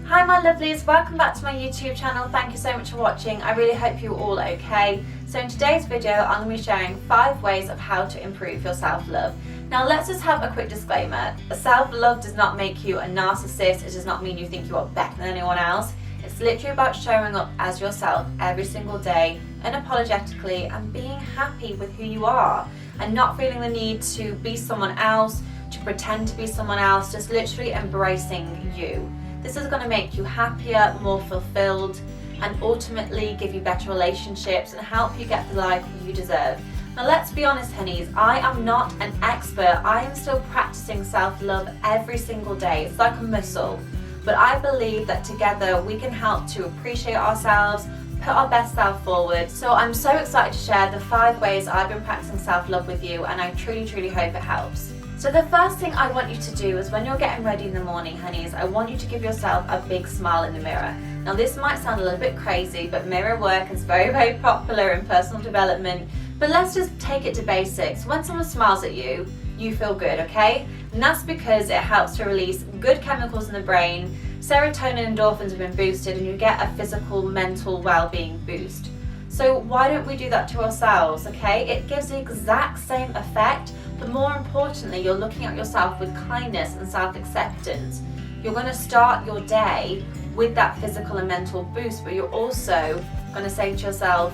Hi my lovelies, welcome back to my YouTube channel. Thank you so much for watching. I really hope you're all okay. So in today's video, I'm going to be sharing 5 ways of how to improve your self-love. Now let's just have a quick disclaimer. Self-love does not make you a narcissist. It does not mean you think you are better than anyone else. It's literally about showing up as yourself every single day, unapologetically, and being happy with who you are and not feeling the need to be someone else, to pretend to be someone else, just literally embracing you. This is going to make you happier, more fulfilled, and ultimately give you better relationships and help you get the life you deserve. Now let's be honest honeys, I am not an expert. I am still practicing self-love every single day. It's like a muscle. But I believe that together we can help to appreciate ourselves, put our best self forward. So I'm so excited to share the 5 ways I've been practicing self-love with you, and I truly hope it helps. So the first thing I want you to do is when you're getting ready in the morning, honeys, I want you to give yourself a big smile in the mirror. Now this might sound a little bit crazy, but mirror work is very popular in personal development. But let's just take it to basics. When someone smiles at you, you feel good, okay? And that's because it helps to release good chemicals in the brain. Serotonin and endorphins have been boosted and you get a physical, mental well-being boost. So why don't we do that to ourselves, okay? It gives the exact same effect, but more importantly, you're looking at yourself with kindness and self-acceptance. You're going to start your day with that physical and mental boost, but you're also going to say to yourself,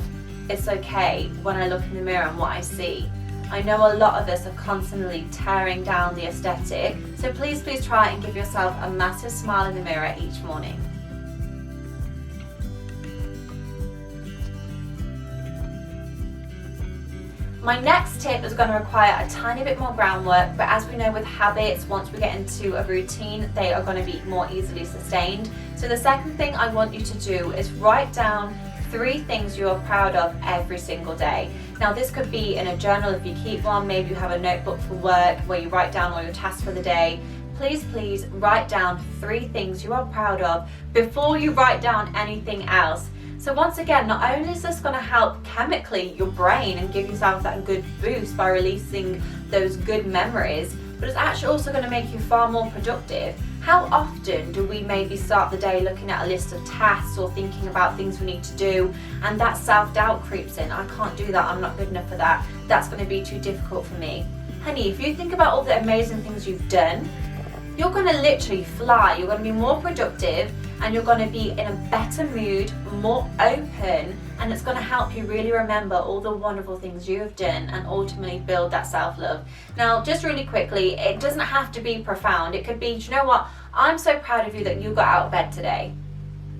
it's okay when I look in the mirror and what I see. I know a lot of us are constantly tearing down the aesthetic, so please try and give yourself a massive smile in the mirror each morning. My next tip is going to require a tiny bit more groundwork, but as we know with habits, once we get into a routine, they are going to be more easily sustained. So the second thing I want you to do is write down 3 things you are proud of every single day. Now this could be in a journal if you keep one, maybe you have a notebook for work where you write down all your tasks for the day. Please write down 3 things you are proud of before you write down anything else. So once again, not only is this going to help chemically your brain and give yourself that good boost by releasing those good memories, but it's actually also going to make you far more productive. How often do we maybe start the day looking at a list of tasks or thinking about things we need to do, and that self-doubt creeps in? I can't do that, I'm not good enough for that, that's going to be too difficult for me. Honey, if you think about all the amazing things you've done, you're going to literally fly. You're going to be more productive and you're going to be in a better mood, more open, and it's going to help you really remember all the wonderful things you have done and ultimately build that self-love. Now, just really quickly, it doesn't have to be profound. It could be, do you know what? I'm so proud of you that you got out of bed today.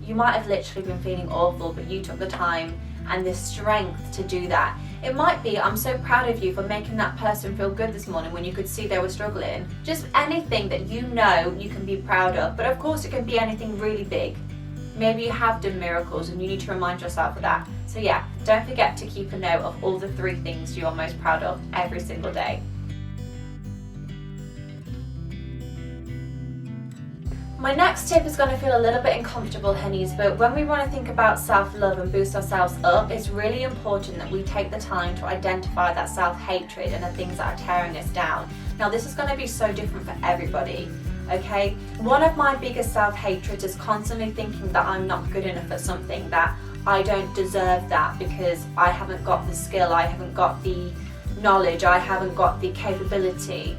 You might have literally been feeling awful, but you took the time and the strength to do that. It might be, I'm so proud of you for making that person feel good this morning when you could see they were struggling. Just anything that you know you can be proud of. But of course it can be anything really big. Maybe you have done miracles and you need to remind yourself of that. So yeah, don't forget to keep a note of all the 3 things you are most proud of every single day. My next tip is going to feel a little bit uncomfortable, honeys, but when we want to think about self-love and boost ourselves up, it's really important that we take the time to identify that self-hatred and the things that are tearing us down. Now this is going to be so different for everybody, okay? One of my biggest self-hatreds is constantly thinking that I'm not good enough at something, that I don't deserve that because I haven't got the skill, I haven't got the knowledge, I haven't got the capability.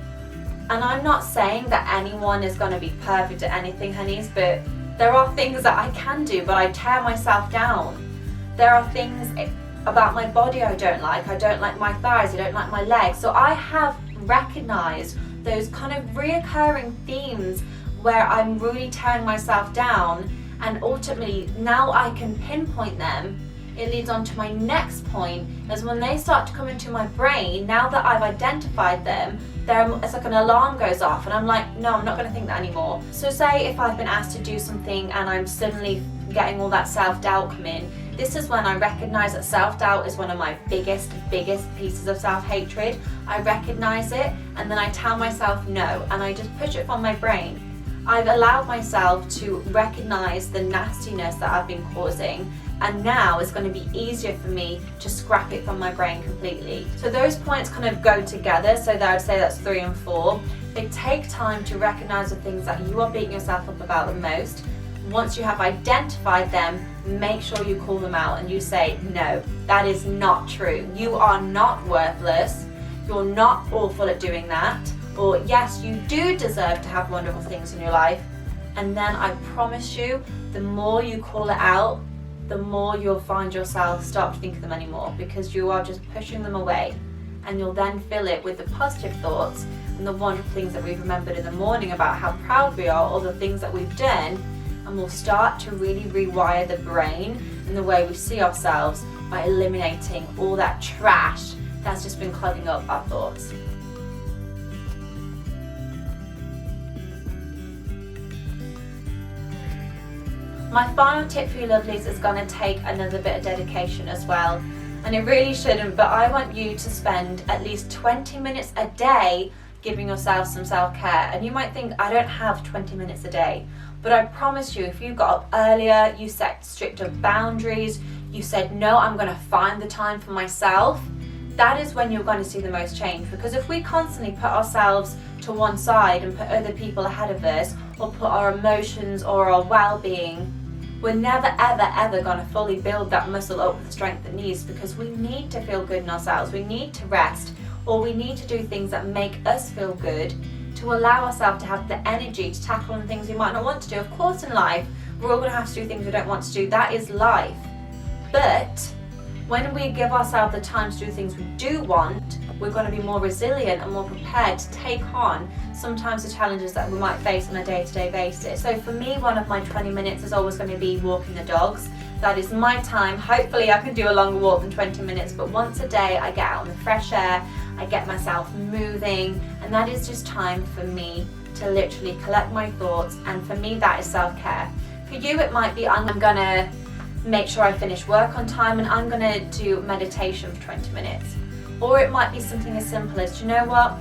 And I'm not saying that anyone is going to be perfect at anything, honeys, but there are things that I can do, but I tear myself down. There are things about my body I don't like. I don't like my thighs, I don't like my legs. So I have recognized those kind of reoccurring themes where I'm really tearing myself down, and ultimately now I can pinpoint them. It leads on to my next point, is when they start to come into my brain, now that I've identified them, it's like an alarm goes off and I'm like, no, I'm not going to think that anymore. So say if I've been asked to do something and I'm suddenly getting all that self-doubt come in, this is when I recognize that self-doubt is one of my biggest pieces of self-hatred. I recognize it and then I tell myself no, and I just push it from my brain. I've allowed myself to recognize the nastiness that I've been causing, and now it's going to be easier for me to scrap it from my brain completely. So those points kind of go together, so that I would say that's 3 and 4. They take time to recognize the things that you are beating yourself up about the most, once you have identified them, make sure you call them out and you say, no, that is not true. You are not worthless. You're not awful at doing that. Or yes, you do deserve to have wonderful things in your life. And then I promise you, the more you call it out, the more you'll find yourself start to think of them anymore, because you are just pushing them away. And you'll then fill it with the positive thoughts and the wonderful things that we've remembered in the morning about how proud we are, or the things that we've done, and we'll start to really rewire the brain and the way we see ourselves by eliminating all that trash that's just been clogging up our thoughts. My final tip for you lovelies is going to take another bit of dedication as well. And it really shouldn't, but I want you to spend at least 20 minutes a day giving yourself some self-care. And you might think, I don't have 20 minutes a day. But I promise you, if you got up earlier, you set stricter boundaries, you said, no, I'm going to find the time for myself, that is when you're going to see the most change. Because if we constantly put ourselves to one side and put other people ahead of us, or put our emotions or our well-being, we're never ever going to fully build that muscle up with the strength it needs, because we need to feel good in ourselves. We need to rest, or we need to do things that make us feel good to allow ourselves to have the energy to tackle on things we might not want to do. Of course, in life, we're all going to have to do things we don't want to do. That is life. But when we give ourselves the time to do things we do want, we're going to be more resilient and more prepared to take on sometimes the challenges that we might face on a day-to-day basis. So for me, one of my 20 minutes is always going to be walking the dogs. That is my time. Hopefully I can do a longer walk than 20 minutes, but once a day I get out in the fresh air, I get myself moving, and that is just time for me to literally collect my thoughts. And for me, that is self-care. For you, it might be I'm going to make sure I finish work on time and I'm going to do meditation for 20 minutes. Or it might be something as simple as, do you know what?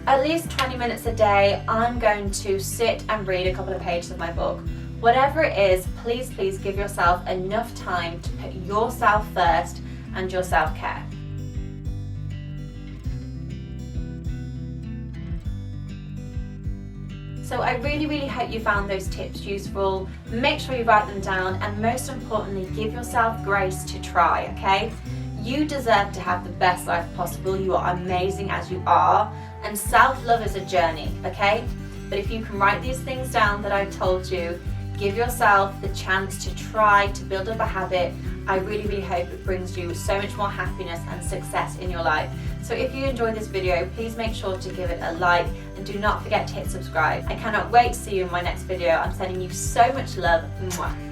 At least 20 minutes a day, I'm going to sit and read a couple of pages of my book. Whatever it is, please give yourself enough time to put yourself first and your self-care. So I really hope you found those tips useful. Make sure you write them down, and most importantly, give yourself grace to try, okay? You deserve to have the best life possible. You are amazing as you are, and self-love is a journey, okay? But if you can write these things down that I've told you, give yourself the chance to try to build up a habit, I really hope it brings you so much more happiness and success in your life. So if you enjoyed this video, please make sure to give it a like, and do not forget to hit subscribe. I cannot wait to see you in my next video. I'm sending you so much love. Mwah.